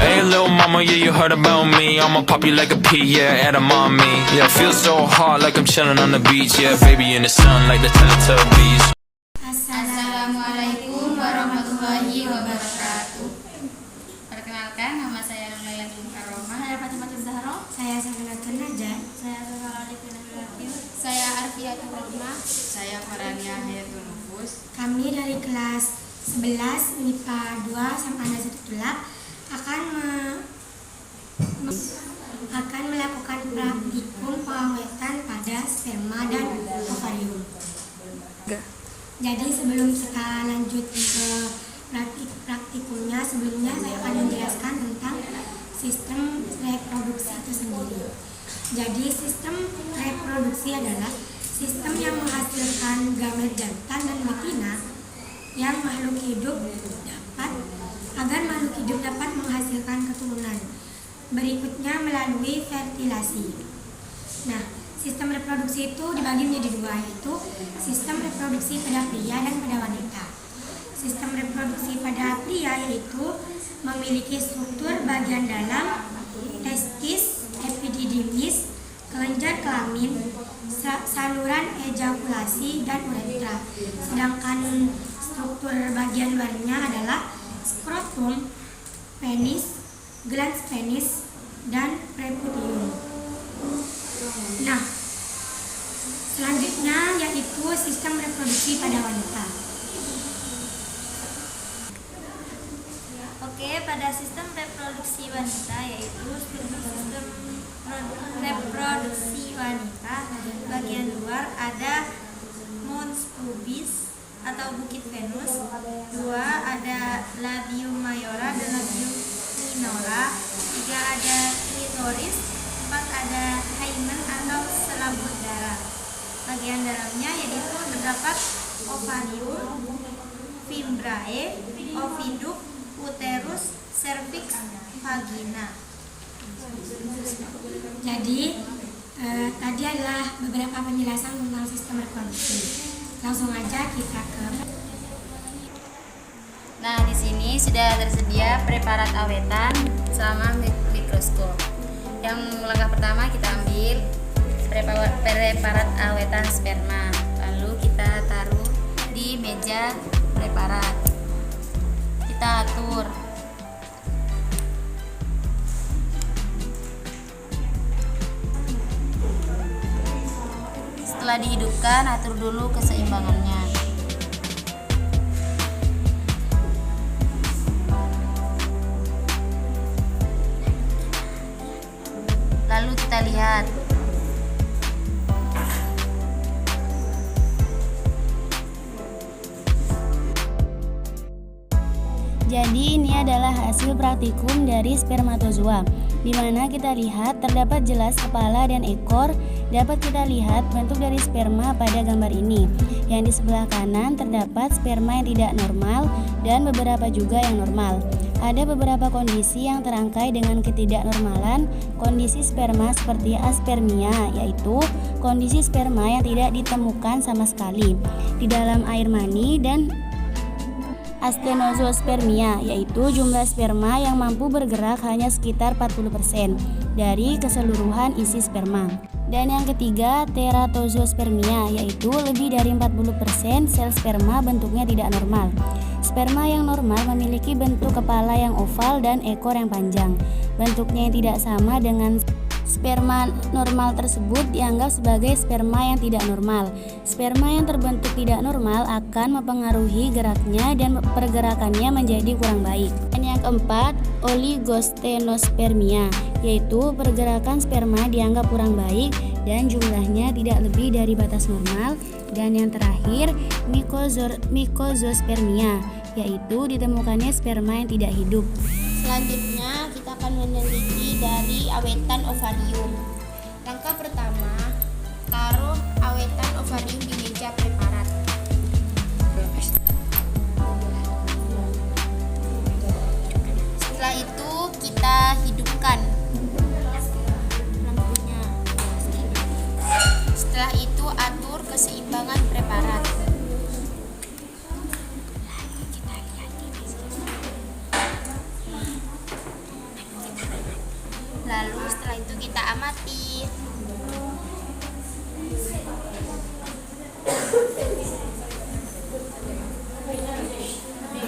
Hey little mama, yeah, you heard about me. I'ma pop you like a pea, yeah, at a mommy. Yeah, feel so hot like I'm chilling on the beach. Yeah, baby in the sun like the Teletubbies. Assalamualaikum warahmatullahi wabarakatuh. Perkenalkan, nama saya Nurlayla Karomah. Saya Fatimah Zahra. Saya Safinatun Najah. Saya Zahra Alifin. Saya Arfiatul Rahma. Saya Farania Hayatul Nufus. Kami dari kelas 11 MIPA 2 Samana 1 Tulak akan melakukan praktikum pengawetan pada sperma dan ovarium. Jadi sebelum kita lanjut ke praktikumnya, sebelumnya saya akan menjelaskan tentang sistem reproduksi itu sendiri. Jadi sistem reproduksi adalah sistem yang menghasilkan gamet jantan dan betina yang makhluk hidup dapat menghasilkan keturunan. Berikutnya melalui fertilasi. Nah, sistem reproduksi itu dibagi menjadi dua, yaitu sistem reproduksi pada pria dan pada wanita. Sistem reproduksi pada pria yaitu memiliki struktur bagian dalam, testis, epididymis, kelenjar kelamin, saluran ejakulasi, dan uretra. Sedangkan struktur bagian luarnya adalah skrotum, penis, glans penis, dan prepudium. Nah, selanjutnya yaitu sistem reproduksi pada wanita. Oke, pada sistem reproduksi wanita yaitu sistem reproduksi wanita bagian luar ada mons pubis atau bukit Venus, 2 ada labium mayora dan labium minora, 3 ada klitoris, 4 ada hymen atau selaput darah. Bagian dalamnya yaitu terdapat ovarium, fimbrae, oviduk, uterus, cervix, vagina. Jadi tadi adalah beberapa penjelasan tentang sistem reproduksi. Langsung aja kita ke. Nah, di sini sudah tersedia preparat awetan sama mikroskop. Yang langkah pertama kita ambil preparat awetan sperma, lalu kita taruh di meja preparat. Kita atur. Setelah dihidupkan, atur dulu keseimbangannya. Lalu kita lihat. Jadi ini adalah hasil praktikum dari spermatozoa, di mana kita lihat terdapat jelas kepala dan ekor. Dapat kita lihat bentuk dari sperma pada gambar ini. Yang di sebelah kanan terdapat sperma yang tidak normal dan beberapa juga yang normal. Ada beberapa kondisi yang terangkai dengan ketidaknormalan kondisi sperma seperti aspermia, yaitu kondisi sperma yang tidak ditemukan sama sekali di dalam air mani, dan astenospermia, yaitu jumlah sperma yang mampu bergerak hanya sekitar 40% dari keseluruhan isi sperma. Dan yang ketiga, teratozospermia, yaitu lebih dari 40% sel sperma bentuknya tidak normal. Sperma yang normal memiliki bentuk kepala yang oval dan ekor yang panjang. Bentuknya yang tidak sama dengan sperma normal tersebut dianggap sebagai sperma yang tidak normal. Sperma yang terbentuk tidak normal akan mempengaruhi geraknya dan pergerakannya menjadi kurang baik. Dan yang keempat, oligostenospermia, yaitu pergerakan sperma dianggap kurang baik dan jumlahnya tidak lebih dari batas normal. Dan yang terakhir, mycosospermia, yaitu ditemukannya sperma yang tidak hidup. Selanjutnya kita akan meneliti dari awetan ovarium. Langkah pertama, taruh awetan ovarium di meja preparat. Setelah itu kita hidupkan lampunya. Setelah itu atur keseimbangan preparat. Lalu setelah itu kita amati.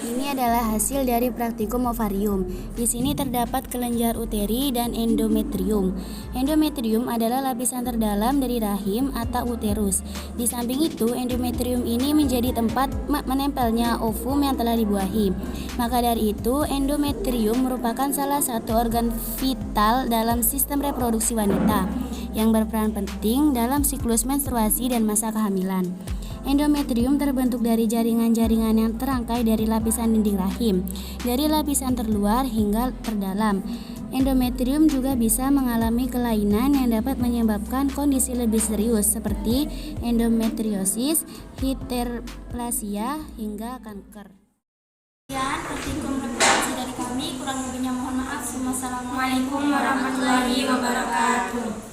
Ini adalah hasil dari praktikum ovarium. Di sini terdapat kelenjar uteri dan endometrium. Endometrium adalah lapisan terdalam dari rahim atau uterus. Di samping itu, endometrium ini menjadi tempat menempelnya ovum yang telah dibuahi. Maka dari itu, endometrium merupakan salah satu organ vital dalam sistem reproduksi wanita yang berperan penting dalam siklus menstruasi dan masa kehamilan. Endometrium terbentuk dari jaringan-jaringan yang terangkai dari lapisan dinding rahim, dari lapisan terluar hingga terdalam. Endometrium juga bisa mengalami kelainan yang dapat menyebabkan kondisi lebih serius seperti endometriosis, hiperplasia, hingga kanker. Sekian praktikum reproduksi dari kami, kurang lebihnya mohon maaf. Wassalamualaikum warahmatullahi wabarakatuh.